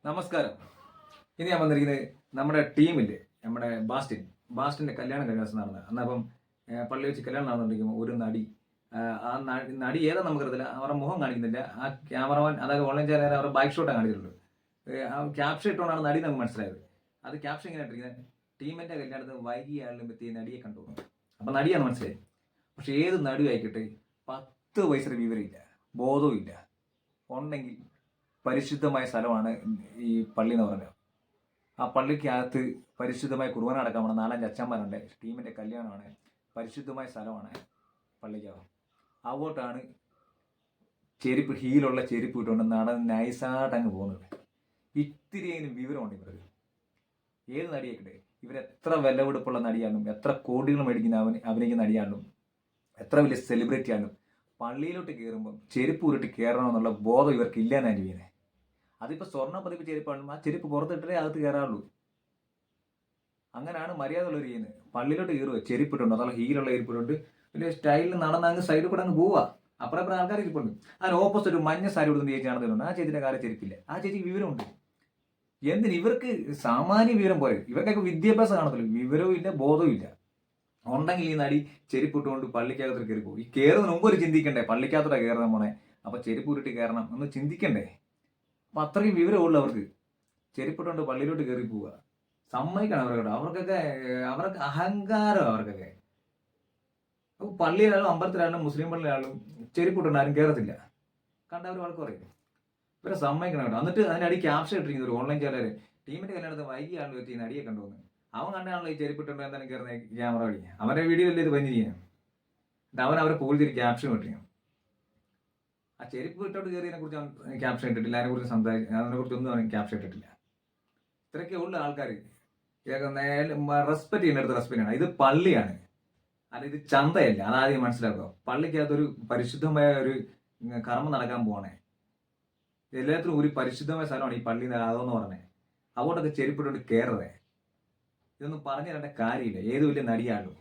നമസ്കാരം. ഇനി ഞാൻ വന്നിരിക്കുന്നത് നമ്മുടെ ടീമില്ലേ, നമ്മുടെ ബാസ്റ്റിന്റെ കല്യാണം കഴിഞ്ഞ ദിവസം നടന്നത്. അന്നപ്പം പള്ളി വെച്ച് കല്യാണം നടന്നുകൊണ്ടിരിക്കുമ്പോൾ ഒരു നടി, നടി ഏതാ നമുക്കറിയത്തില്ല, അവരുടെ മുഖം കാണിക്കുന്നില്ല. ആ ക്യാമറമാൻ, അതായത് ഓൺലൈൻ ചാനൽ അവരുടെ ബൈക്ക് ഷോട്ടാണ് കാണിച്ചിട്ടുള്ളത്. ആ ക്യാപ്ഷൻ ഇട്ടുകൊണ്ടാണ് നടി നമുക്ക് മനസ്സിലായത്. അത് ക്യാപ്ഷൻ ഇങ്ങനെ ഇട്ടിരിക്കുന്നത്, ടീമിന്റെ കല്യാണത്തിന് വൈകിയാലും എത്തിയ നടിയെ കണ്ടു. അപ്പം നടിയാണ് മനസ്സിലായി. പക്ഷെ ഏത് നടി ആയിക്കോട്ടെ, 10 പൈസയുടെ വിവരമില്ല, ബോധവും ഇല്ല. ഉണ്ടെങ്കിൽ പരിശുദ്ധമായ സ്ഥലമാണ് ഈ പള്ളി എന്ന് പറഞ്ഞത്. ആ പള്ളിക്കകത്ത് പരിശുദ്ധമായ കുർബാന അടക്കാൻ പോണ 4-5 അച്ഛന്മാരുണ്ട്. ടീമിന്റെ കല്യാണമാണ്, പരിശുദ്ധമായ സ്ഥലമാണ് പള്ളിക്കകം. അങ്ങോട്ടാണ് ഹീലുള്ള ചെരുപ്പ് ഇട്ടുകൊണ്ട് നൈസായിട്ട് അങ്ങ് പോകുന്നത്. ഇത്തിരിയെങ്കിലും വിവരമുണ്ട് ഇവർക്ക്. ഏത് നടിയായിക്കട്ടെ, ഇവരെത്ര വിലപിടിപ്പുള്ള നടിയാണെന്നും എത്ര കോടികൾ മേടിക്കുന്ന അഭിനയിക്കുന്ന നടിയാണെന്നും എത്ര വലിയ സെലിബ്രിറ്റി ആണെന്നും പള്ളിയിലോട്ട് കയറുമ്പോൾ ചെരുപ്പ് ഉരുട്ടി കയറണമെന്നുള്ള ബോധം ഇവർക്ക് ഇല്ലാന്ന് അനുഭവിക്കുന്നത്. അതിപ്പോൾ സ്വർണ്ണ പതിപ്പ് ചെരുപ്പാണെങ്കിലും ആ ചെരുപ്പ് പുറത്തിട്ടേ അകത്ത് കയറാറുള്ളൂ. അങ്ങനെയാണ് മര്യാദ ഉള്ളവർ ചെയ്യുന്നത്. പള്ളിയിലോട്ട് കയറുക, ചെരുപ്പിട്ടുണ്ടോ, നല്ല ഹീലുള്ള ചെരുപ്പിട്ടുണ്ട്, വലിയ സ്റ്റൈലിൽ നടന്ന് അങ്ങ് സൈഡിൽ കൂടെ അങ്ങ് പോവുക. അപ്പുറം ആൾക്കാർ ഇരിപ്പുണ്ട്. അതിന് ഓപ്പോസിറ്റ് ഒരു മഞ്ഞ സാരി കൊടുക്കുന്ന ചേച്ചി ആണെന്നുണ്ട്. ആ ചേച്ചിയുടെ കാലം ചെരുപ്പില്ല. ആ ചേച്ചിക്ക് വിവരമുണ്ട്. എന്തിന് ഇവർക്ക് സാമാന്യ വിവരം പോലെ? ഇവർക്കൊക്കെ വിദ്യാഭ്യാസം കാണത്തില്ല, വിവരവും ഇല്ല, ബോധവും ഇല്ല. ഉണ്ടെങ്കിൽ ഈ നടി ചെരുപ്പിട്ടുകൊണ്ട് പള്ളിക്കകത്ത് കയറി പോകും. ഈ കയറുന്നതിന് മുമ്പ് ഒരു ചിന്തിക്കണ്ടേ, പള്ളിക്കകത്തോടെ കയറുന്ന മോനെ, അപ്പൊ ചെരുപ്പ് ഉരുട്ടി കയറണം എന്ന് ചിന്തിക്കണ്ടേ? അപ്പൊ അത്രയും വിവരമുള്ളൂ അവർക്ക്. ചെരുപ്പിട്ടുകൊണ്ട് പള്ളിയിലോട്ട് കയറി പോവുക. സമ്മതിക്കണം അവർക്കൊക്കെ അഹങ്കാരം. അവർക്കൊക്കെ പള്ളിയിലായാലും അമ്പലത്തിലായാലും മുസ്ലിം പള്ളിയിലായാലും ചെരുപ്പിട്ടുകൊണ്ട് ആരും കയറത്തില്ല. കണ്ടവർ ആൾക്ക് പറയും. ഇവരെ സമ്മതിക്കണം കേട്ടോ. എന്നിട്ട് അതിനടി ക്യാപ്ഷൻ ഇട്ടിരിക്കുന്നത് ഒരു ഓൺലൈൻ ചാനൽ, ടീമിന്റെ കല്യാണത്തിന് വൈകിയാണ് വെച്ച് ഈ നടിയെ കണ്ടുവന്ന്. അവൻ കണ്ടാണല്ലോ ഈ ചെരുപ്പിട്ടുണ്ടോ എന്തായാലും കയറുന്ന ക്യാമറ വഴി. അവന്റെ വീഡിയോ അല്ലേ ഇത് പഞ്ഞിരിക്കണം. അവൻ അവരെ പോലത്തെ ക്യാപ്ഷൻ ഇട്ടിരിക്കണം. ആ ചെരുപ്പ് ഇട്ടോട്ട് കയറിയതിനെ കുറിച്ച് ക്യാപ്ഷൻ ഇട്ടിട്ടില്ല, അതിനെ കുറിച്ചൊന്നും അവൻ ക്യാപ്ഷൻ ഇട്ടിട്ടില്ല. ഇത്രയൊക്കെ ഉള്ള ആൾക്കാർ റെസ്പെക്ട് ചെയ്യുന്നിടത്ത് റെസ്പെക്ട് ചെയ്യണം. ഇത് പള്ളിയാണ്, അല്ല ഇത് ചന്തയല്ല. അതാദ്യം മനസ്സിലാക്കുക. പള്ളിക്കകത്തൊരു പരിശുദ്ധമായ ഒരു കർമ്മം നടക്കാൻ പോകണേ. എല്ലാത്തിനും ഒരു പരിശുദ്ധമായ സ്ഥലമാണ് ഈ പള്ളി അതെന്ന് പറഞ്ഞേ. അതുകൊണ്ടൊക്കെ ചെരുപ്പിട്ടോണ്ട് കയറതേ. ഇതൊന്നും പറഞ്ഞു തരേണ്ട കാര്യമില്ല. ഏത് വലിയ നടിയാണല്ലോ.